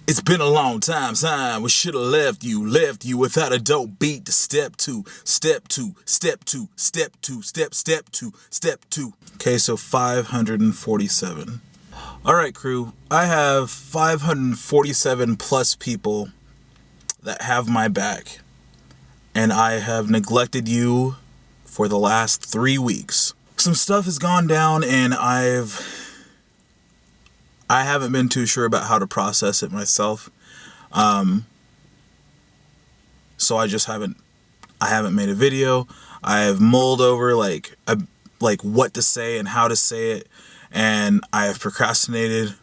It's been a long time, we should have left you without a dope beat to step two. Okay, so 547. Alright, crew, I have 547 plus people that have my back, and I have neglected you for the last 3 weeks. Some stuff has gone down, and I haven't been too sure about how to process it myself. So I haven't made a video. I have mulled over like what to say and how to say it, and I have procrastinated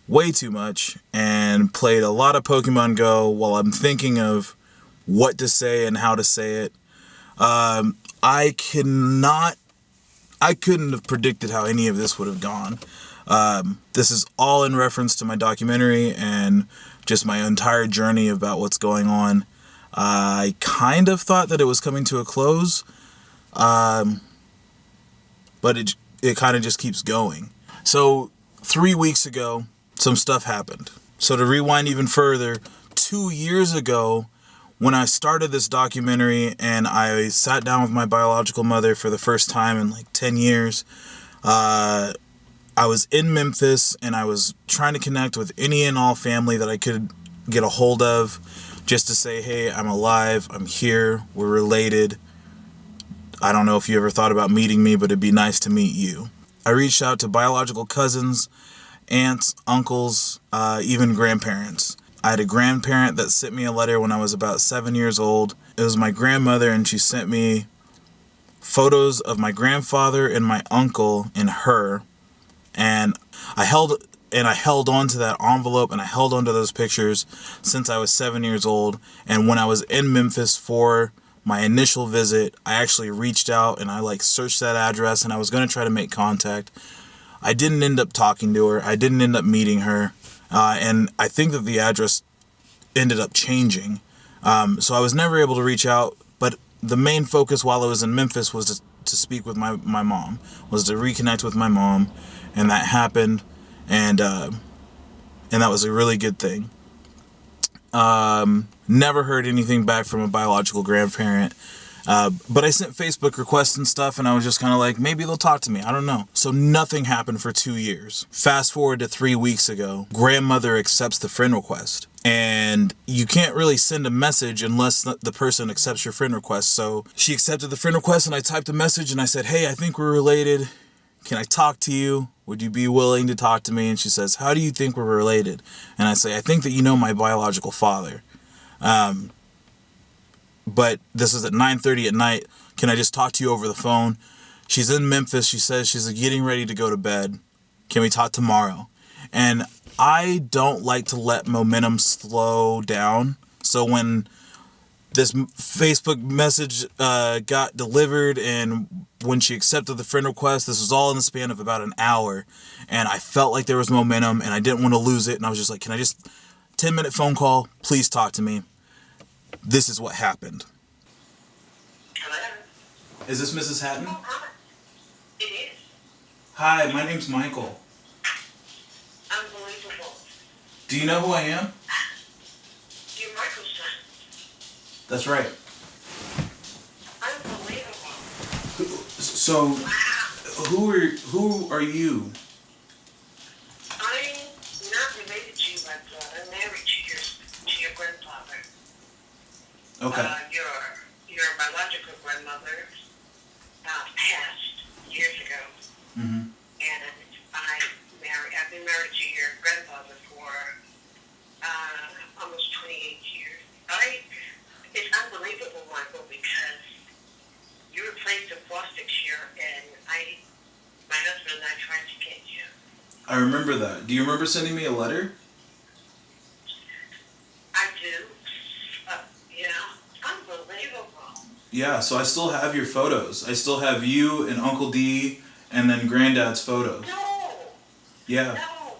way too much and played a lot of Pokemon Go while I'm thinking of what to say and how to say it. I couldn't have predicted how any of this would have gone. This is all in reference to my documentary and just my entire journey about what's going on. I kind of thought that it was coming to a close, but it kind of just keeps going. So 3 weeks ago, some stuff happened. So to rewind even further, 2 years ago, when I started this documentary and I sat down with my biological mother for the first time in like 10 years, I was in Memphis and I was trying to connect with any and all family that I could get a hold of, just to say, hey, I'm alive, I'm here, we're related. I don't know if you ever thought about meeting me, but it'd be nice to meet you. I reached out to biological cousins, aunts, uncles, even grandparents. I had a grandparent that sent me a letter when I was about 7 years old. It was my grandmother, and she sent me photos of my grandfather and my uncle and her. And I held on to that envelope, and I held on to those pictures since I was 7 years old. And when I was in Memphis for my initial visit, I actually reached out and I searched that address, and I was going to try to make contact. I didn't end up talking to her. I didn't end up meeting her. And I think that the address ended up changing. So I was never able to reach out, but the main focus while I was in Memphis was to speak with my mom, was to reconnect with my mom, and that happened. And that was a really good thing. Never heard anything back from a biological grandparent. But I sent Facebook requests and stuff, and I was just kind of like, maybe they'll talk to me. I don't know. So nothing happened for 2 years. Fast forward to 3 weeks ago, grandmother accepts the friend request. And you can't really send a message unless the person accepts your friend request. So she accepted the friend request, and I typed a message, and I said, hey, I think we're related. Can I talk to you? Would you be willing to talk to me? And she says, how do you think we're related? And I say, I think that you know my biological father. But this is at 9:30 at night. Can I just talk to you over the phone? She's in Memphis. She says she's getting ready to go to bed. Can we talk tomorrow? And I don't like to let momentum slow down. So when this Facebook message got delivered, and when she accepted the friend request, this was all in the span of about an hour. And I felt like there was momentum, and I didn't want to lose it. And I was just like, can I just 10-minute phone call? Please talk to me. This is what happened. Hello? Is this Mrs. Hatton? Oh, hi. It is. Hi, my name's Michael. Unbelievable. Do you know who I am? You're Michael's son. That's right. Unbelievable. So, Wow. who are you? I'm not related to you, but I'm married to your grandfather. Okay. Your biological grandmother passed years ago. Mm-hmm. And I've been married to your grandfather for almost 28 years. It's unbelievable, Michael, because you were placed in foster care, and my husband and I tried to get you. I remember that. Do you remember sending me a letter? I do. Yeah. Unbelievable. Yeah, so I still have your photos. I still have you and Uncle D and then Granddad's photos. No. Yeah. No.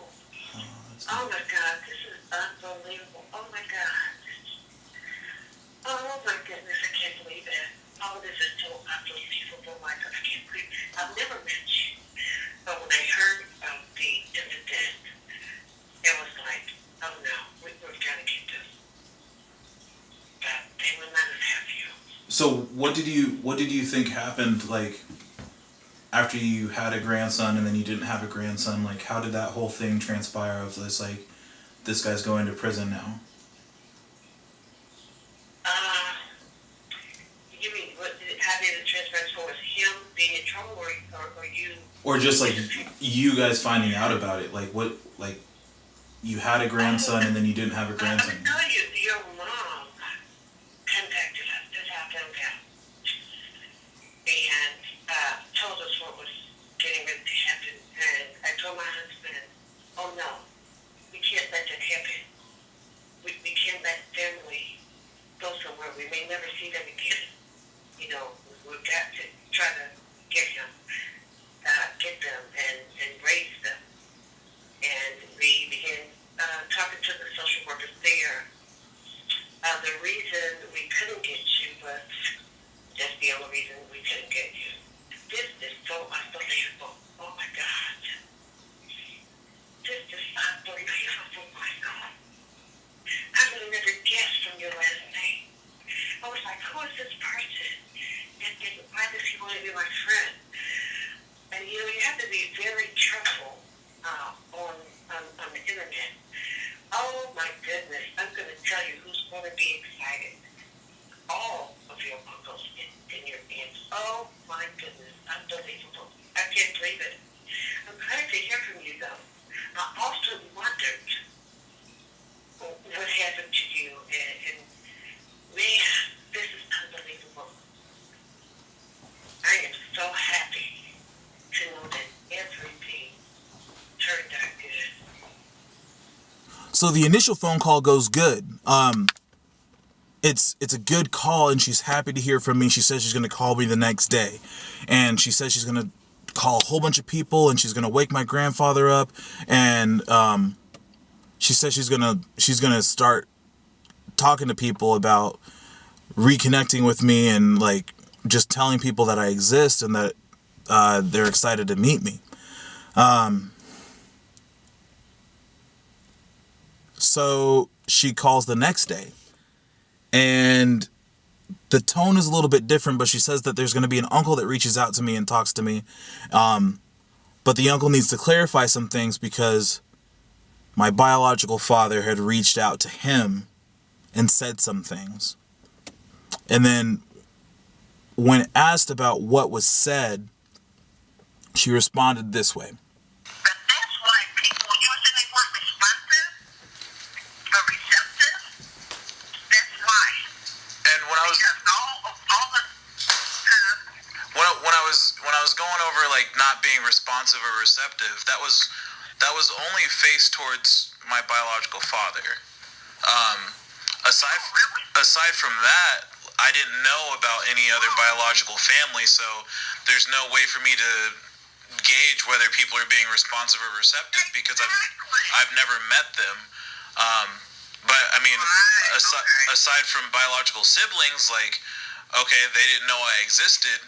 Oh my God, this is unbelievable. Oh my God. Oh my goodness, I can't believe it. All of this is so unbelievable, Michael. I can't believe it. I've never met you. But when I heard of the incident, it was like, oh no, So what did you think happened, like, after you had a grandson and then you didn't have a grandson? Like, how did that whole thing transpire of this, like, this guy's going to prison now? You mean, how did it transpire as far as him being in trouble, or you? Or just, like, you guys finding out about it? Like, what, like, you had a grandson and then you didn't have a grandson? I'm telling you, your mom contacted us this afternoon and told us what was getting ready to happen. And I told my husband, oh no, we can't let that happen. We can't let family go somewhere. We may never see them again. You know, we've got to try to get them and raise them. And we began talking to the social workers there. The reason we couldn't get you was just the only reason we couldn't get you. This is so unbelievable. Oh my God. This is unbelievable, my God. I would have never guessed from your last name. I was like, who is this person? And why does he want to be my friend? And you know, you have to be very careful on the internet. Oh my goodness, I'm going to tell you who's going to be excited. All of your uncles and your aunts. Oh my goodness, unbelievable. I can't believe it. I'm glad to hear from you though. I also wondered what happened to you, and man, this is unbelievable. I am so happy to know that everything turned out good. So the initial phone call goes good. It's a good call, and she's happy to hear from me. She says she's going to call me the next day, and she says she's going to call a whole bunch of people, and she's going to wake my grandfather up, and she says she's going to start talking to people about reconnecting with me, and like just telling people that I exist and that they're excited to meet me. So she calls the next day, and the tone is a little bit different, but she says that there's going to be an uncle that reaches out to me and talks to me. But the uncle needs to clarify some things because my biological father had reached out to him and said some things. And then when asked about what was said, she responded this way. But that's why people usually they weren't responsive or receptive. That's why. And when I was when I was going over like not being responsive or receptive, that was only faced towards my biological father. Aside from that, I didn't know about any other biological family, so there's no way for me to gauge whether people are being responsive or receptive because I've never met them. But I mean, aside from biological siblings, like, okay, they didn't know I existed.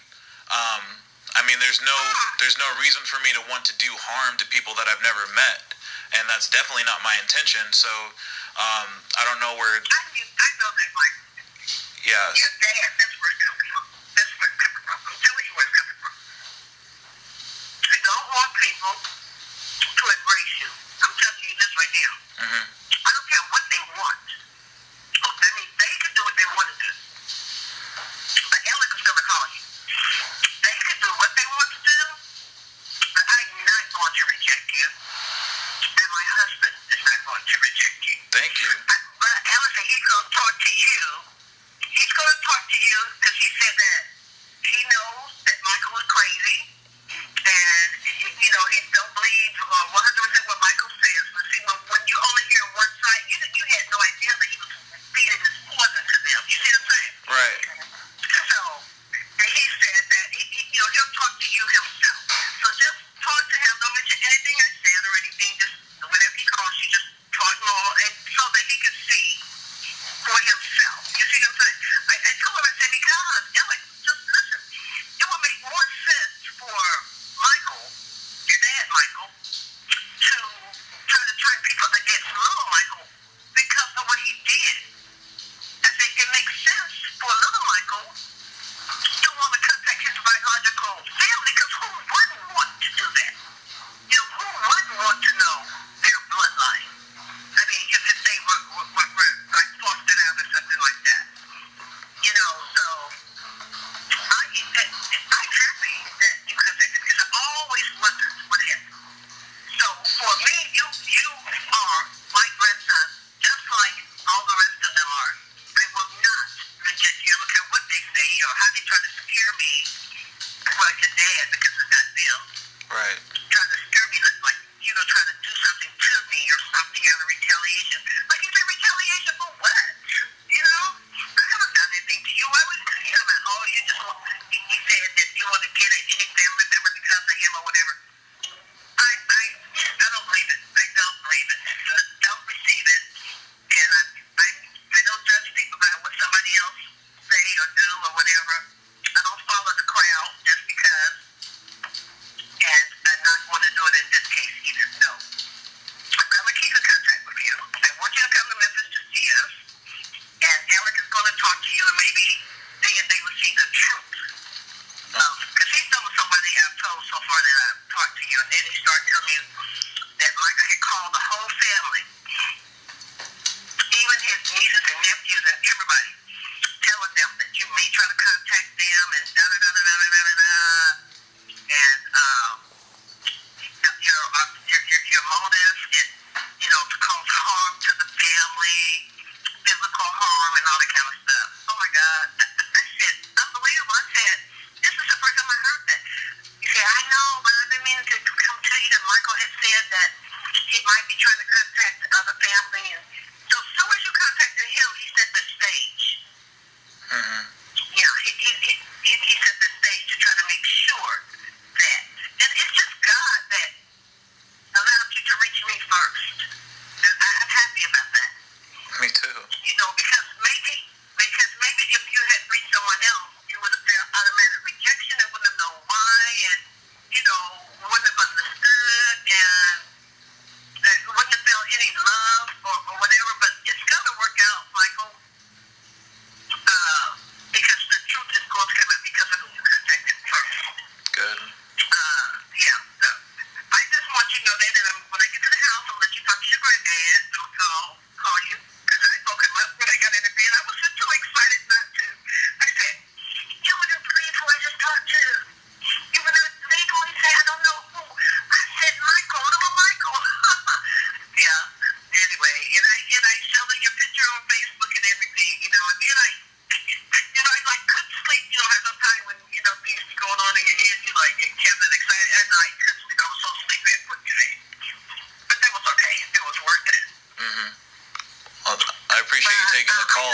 I mean, there's no reason for me to want to do harm to people that I've never met, and that's definitely not my intention. So I don't know where. I know that, Mike. Yeah. Your dad, that's where it's coming from. That's where it's coming from. I'm telling you where it's coming from. You don't want people to embrace you. I'm telling you this right now. Mm-hmm. I don't care what they want. I mean, they can do what they want to do. But Alex is going to call you. They can do what they want to do, but I'm not going to reject you. And my husband is not going to reject you. Thank you. But Alex, he's going to talk to you. He's going to talk to you because he said that he knows that Michael is crazy. And, you know, he don't believe 100% what Michael says. But see, when you only hear one side, you had no idea that he was feeding this poison to them. You see what I'm saying? Right. So, and he said that, he'll talk to you himself. So just talk to him. Don't mention anything I said or anything. Just whenever he calls you, just talk more. And so that he can see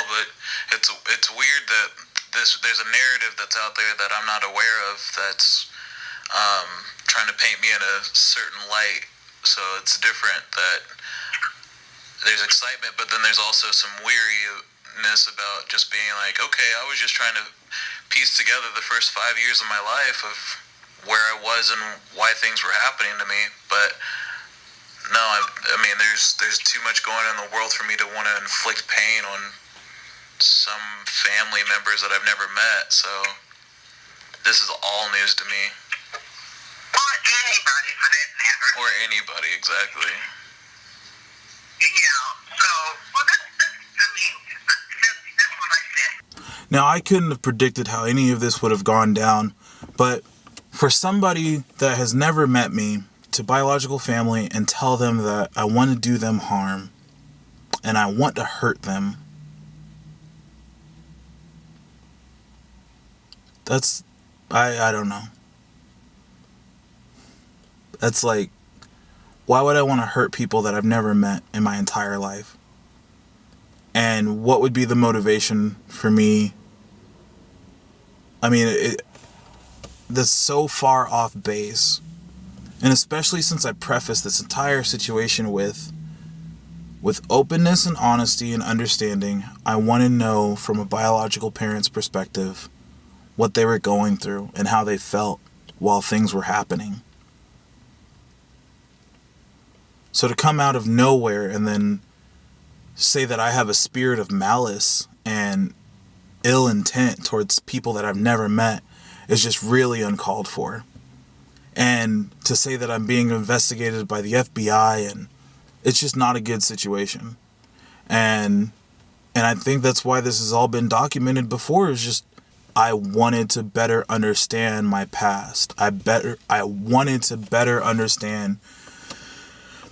all, but it's weird that there's a narrative that's out there that I'm not aware of that's trying to paint me in a certain light. So it's different that there's excitement, but then there's also some weariness about just being like, okay, I was just trying to piece together the first 5 years of my life of where I was and why things were happening to me. But no, I mean, there's too much going on in the world for me to want to inflict pain on some family members that I've never met. So this is all news to me. Or anybody for that matter. Or anybody, exactly. Yeah, so, well, that's what I said. Now, I couldn't have predicted how any of this would have gone down, but for somebody that has never met me, to biological family and tell them that I want to do them harm and I want to hurt them, that's, I don't know. That's like, why would I want to hurt people that I've never met in my entire life? And what would be the motivation for me? I mean, that's so far off base. And especially since I prefaced this entire situation with openness and honesty and understanding, I want to know from a biological parent's perspective what they were going through and how they felt while things were happening. So to come out of nowhere and then say that I have a spirit of malice and ill intent towards people that I've never met is just really uncalled for. And to say that I'm being investigated by the FBI, and it's just not a good situation. And I think that's why this has all been documented before, is just I wanted to better understand my past. I wanted to better understand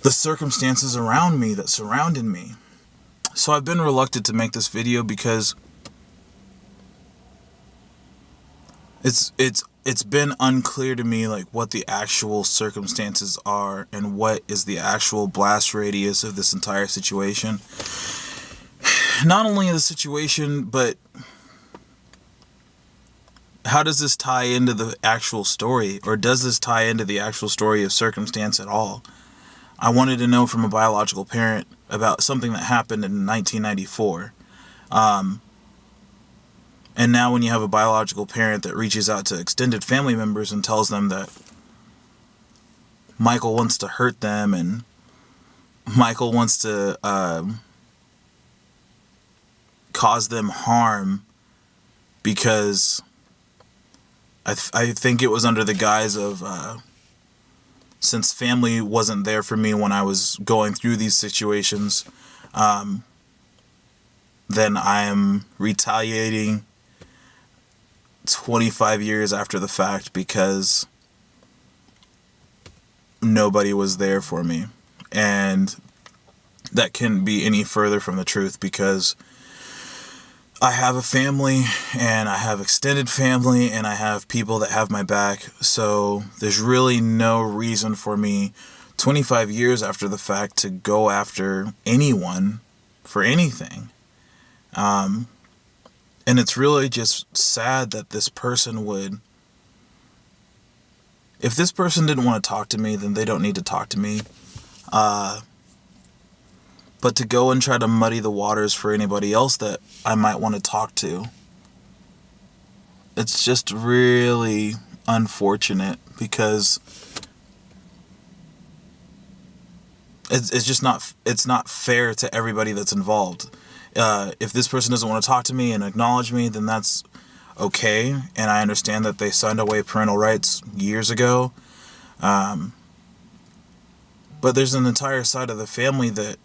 the circumstances around me that surrounded me. So I've been reluctant to make this video because it's been unclear to me like what the actual circumstances are and what is the actual blast radius of this entire situation. Not only the situation, but how does this tie into the actual story, or does this tie into the actual story of circumstance at all? I wanted to know from a biological parent about something that happened in 1994. And now when you have a biological parent that reaches out to extended family members and tells them that Michael wants to hurt them and Michael wants to cause them harm because I think it was under the guise of since family wasn't there for me when I was going through these situations, then I am retaliating 25 years after the fact because nobody was there for me. And that couldn't be any further from the truth, because I have a family and I have extended family and I have people that have my back. So there's really no reason for me 25 years after the fact to go after anyone for anything. And it's really just sad that this person would, if this person didn't want to talk to me, then they don't need to talk to me. But to go and try to muddy the waters for anybody else that I might want to talk to, it's just really unfortunate, because it's just not, it's not fair to everybody that's involved. If this person doesn't want to talk to me and acknowledge me, then that's okay. And I understand that they signed away parental rights years ago. But there's an entire side of the family that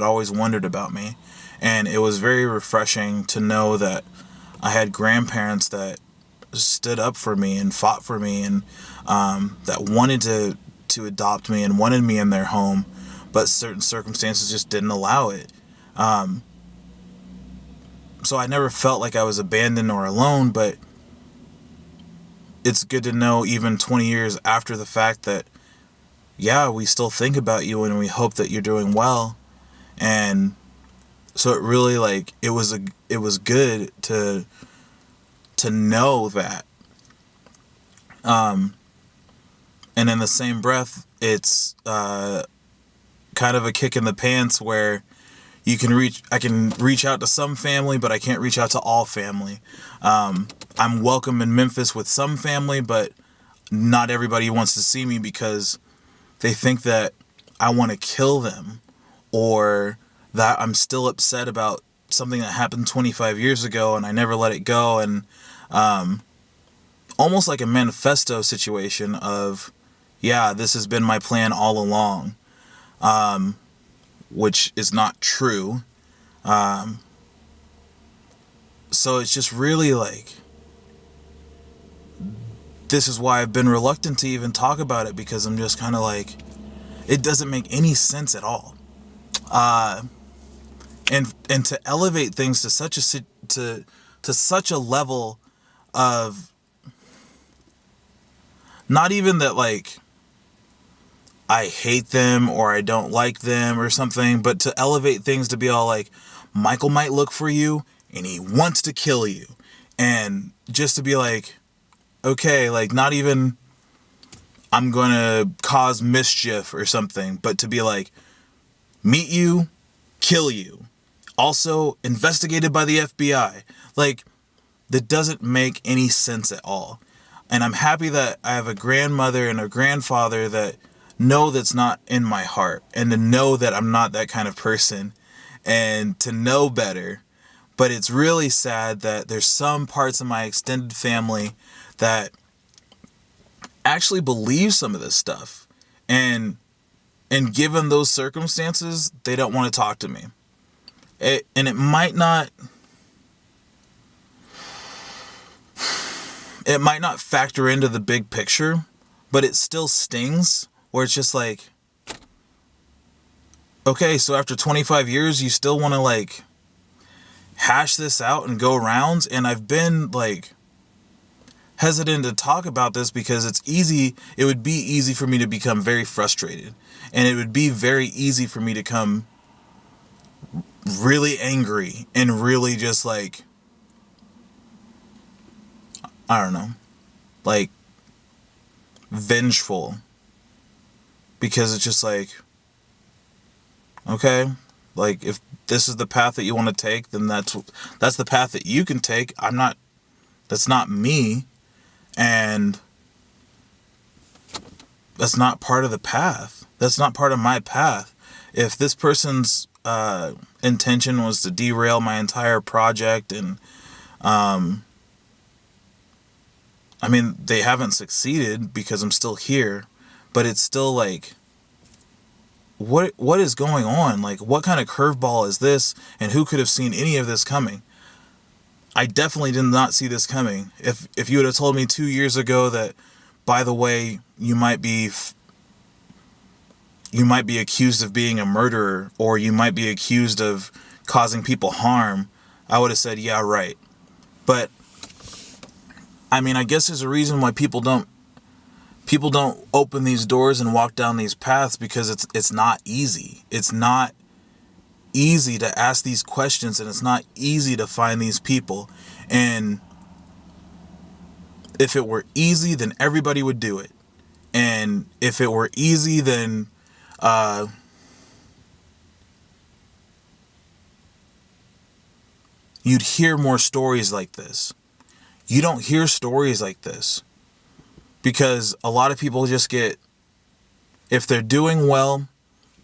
always wondered about me. And it was very refreshing to know that I had grandparents that stood up for me and fought for me, and that wanted to adopt me and wanted me in their home, but certain circumstances just didn't allow it. So I never felt like I was abandoned or alone, but it's good to know even 20 years after the fact that, yeah, we still think about you and we hope that you're doing well. And so it really, like, it was good to know that. And in the same breath, it's kind of a kick in the pants where I can reach out to some family, but I can't reach out to all family. I'm welcome in Memphis with some family, but not everybody wants to see me because they think that I want to kill them, or that I'm still upset about something that happened 25 years ago and I never let it go. And almost like a manifesto situation of, yeah, this has been my plan all along, which is not true. So it's just really like, this is why I've been reluctant to even talk about it, because I'm just kind of like, it doesn't make any sense at all. And to elevate things to such a level of, not even that like I hate them or I don't like them or something, but to elevate things to be all like, Michael might look for you and he wants to kill you. And just to be like, okay, like, not even I'm gonna cause mischief or something, but to be like, meet you, kill you. Also investigated by the FBI. Like, that doesn't make any sense at all. And I'm happy that I have a grandmother and a grandfather that know that's not in my heart, and to know that I'm not that kind of person, and to know better. But it's really sad that there's some parts of my extended family that actually believe some of this stuff. And given those circumstances, they don't want to talk to me. It might not factor into the big picture, but it still stings, where it's just like, okay, so after 25 years, you still want to like hash this out and go rounds. And I've been like hesitant to talk about this because it would be easy for me to become very frustrated, and it would be very easy for me to come really angry and really just like, I don't know, like vengeful, because it's just like, okay, like, if this is the path that you want to take, then that's the path that you can take. That's not me, and that's not part of the path. That's not part of my path. If this person's intention was to derail my entire project, and I mean, they haven't succeeded because I'm still here, but it's still like, what is going on? Like, what kind of curveball is this, and who could have seen any of this coming? I definitely did not see this coming. If you would have told me 2 years ago that, by the way, you might be accused of being a murderer, or you might be accused of causing people harm, I would have said, yeah, right. But I mean, I guess there's a reason why people don't open these doors and walk down these paths, because it's not easy. It's not easy to ask these questions, and it's not easy to find these people. And if it were easy, then everybody would do it. And if it were easy, then you'd hear more stories like this. You don't hear stories like this because a lot of people just get, if they're doing well,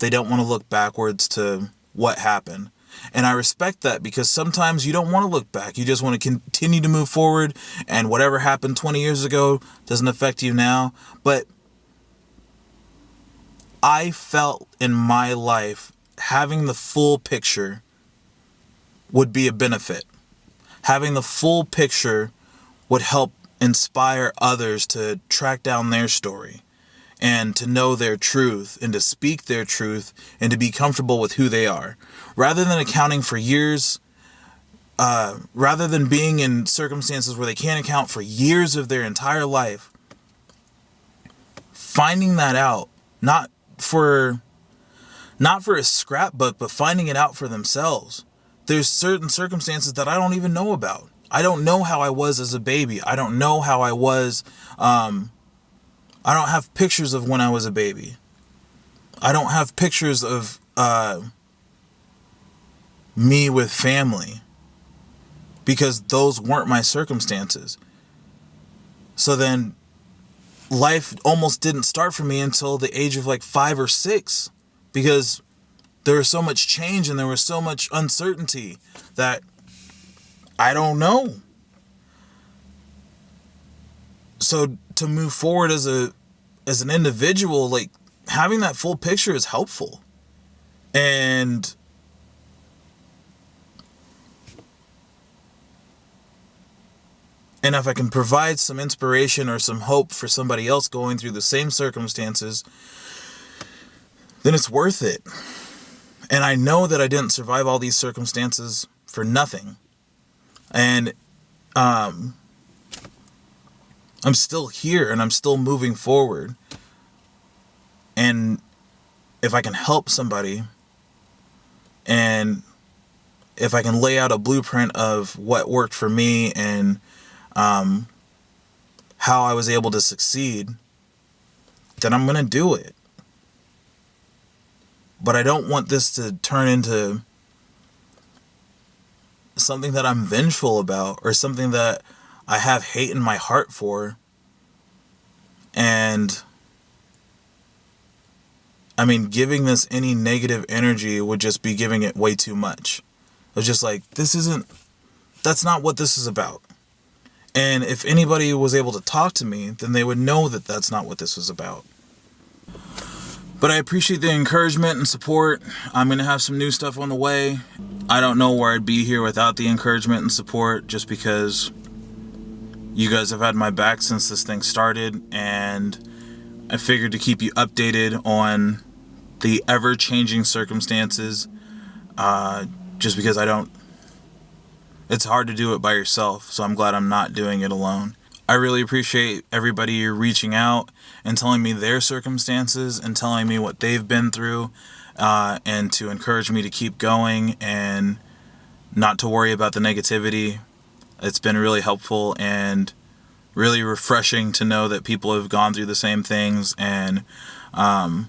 they don't want to look backwards to what happened. And I respect that, because sometimes you don't want to look back. You just want to continue to move forward, and whatever happened 20 years ago doesn't affect you now. But I felt in my life having the full picture would be a benefit. Having the full picture would help inspire others to track down their story, and to know their truth, and to speak their truth, and to be comfortable with who they are. Rather than accounting for years, rather than being in circumstances where they can't account for years of their entire life, finding that out not for a scrapbook, but finding it out for themselves. There's certain circumstances that I don't even know about. I don't know how I was as a baby. I don't know how I was. I don't have pictures of when I was a baby. I don't have pictures of me with family, because those weren't my circumstances. So then life almost didn't start for me until the age of like 5 or 6, because there was so much change and there was so much uncertainty that I don't know. So to move forward as an individual, like, having that full picture is helpful. And if I can provide some inspiration or some hope for somebody else going through the same circumstances, then it's worth it. And I know that I didn't survive all these circumstances for nothing. And I'm still here and I'm still moving forward. And if I can help somebody, and if I can lay out a blueprint of what worked for me and how I was able to succeed, then I'm going to do it. But I don't want this to turn into something that I'm vengeful about, or something that I have hate in my heart for. And I mean, giving this any negative energy would just be giving it way too much. It's just like, that's not what this is about. And if anybody was able to talk to me, then they would know that that's not what this was about. But I appreciate the encouragement and support. I'm going to have some new stuff on the way. I don't know where I'd be here without the encouragement and support, just because you guys have had my back since this thing started, and I figured to keep you updated on the ever-changing circumstances, just because it's hard to do it by yourself, so I'm glad I'm not doing it alone. I really appreciate everybody reaching out and telling me their circumstances and telling me what they've been through, and to encourage me to keep going and not to worry about the negativity. It's been really helpful and really refreshing to know that people have gone through the same things, and not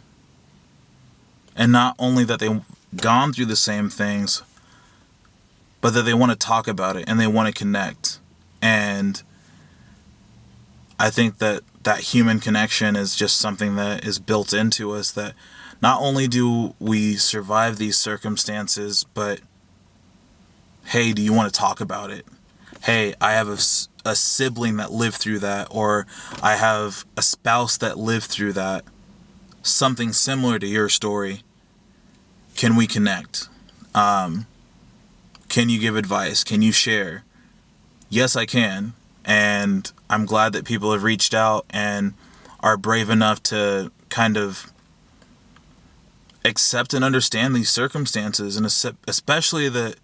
only that they've gone through the same things, but that they want to talk about it and they want to connect. And I think that human connection is just something that is built into us, that not only do we survive these circumstances, but hey, do you want to talk about it? Hey, I have a sibling that lived through that, or I have a spouse that lived through that. Something similar to your story. Can we connect? Can you give advice? Can you share? Yes, I can. And I'm glad that people have reached out and are brave enough to kind of accept and understand these circumstances, and especially that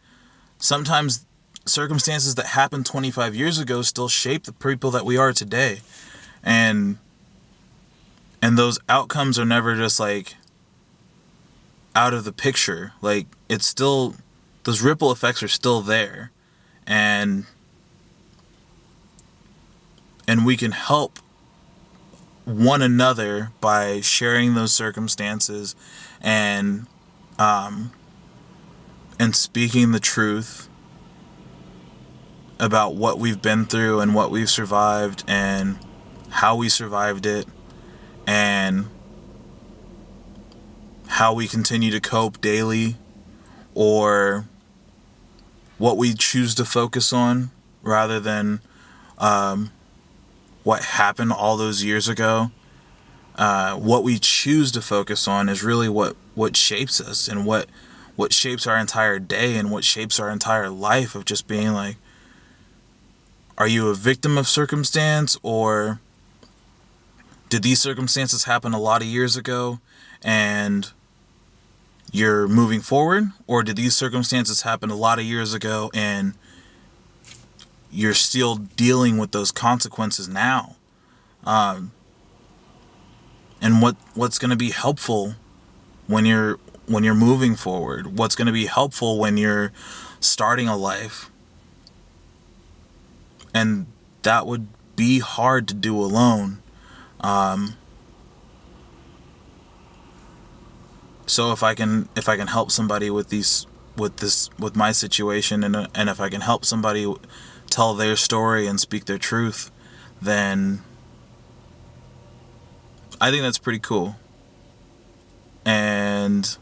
sometimes circumstances that happened 25 years ago still shape the people that we are today. And those outcomes are never just like out of the picture. Like, it's still, those ripple effects are still there. And we can help one another by sharing those circumstances and speaking the truth about what we've been through and what we've survived and how we survived it and how we continue to cope daily, or what we choose to focus on rather than what happened all those years ago. What we choose to focus on is really what shapes us, and what shapes our entire day, and what shapes our entire life, of just being like, are you a victim of circumstance, or did these circumstances happen a lot of years ago and you're moving forward? Or did these circumstances happen a lot of years ago and you're still dealing with those consequences now? And and what's going to be helpful when you're moving forward, what's going to be helpful when you're starting a life. And that would be hard to do alone. So if I can help somebody with my situation, and if I can help somebody tell their story and speak their truth, then I think that's pretty cool. And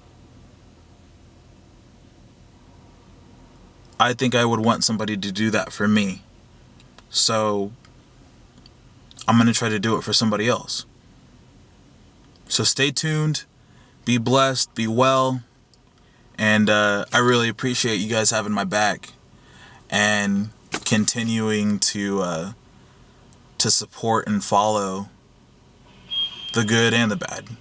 I think I would want somebody to do that for me. So I'm going to try to do it for somebody else. So stay tuned, be blessed, be well, and I really appreciate you guys having my back and continuing to support and follow the good and the bad.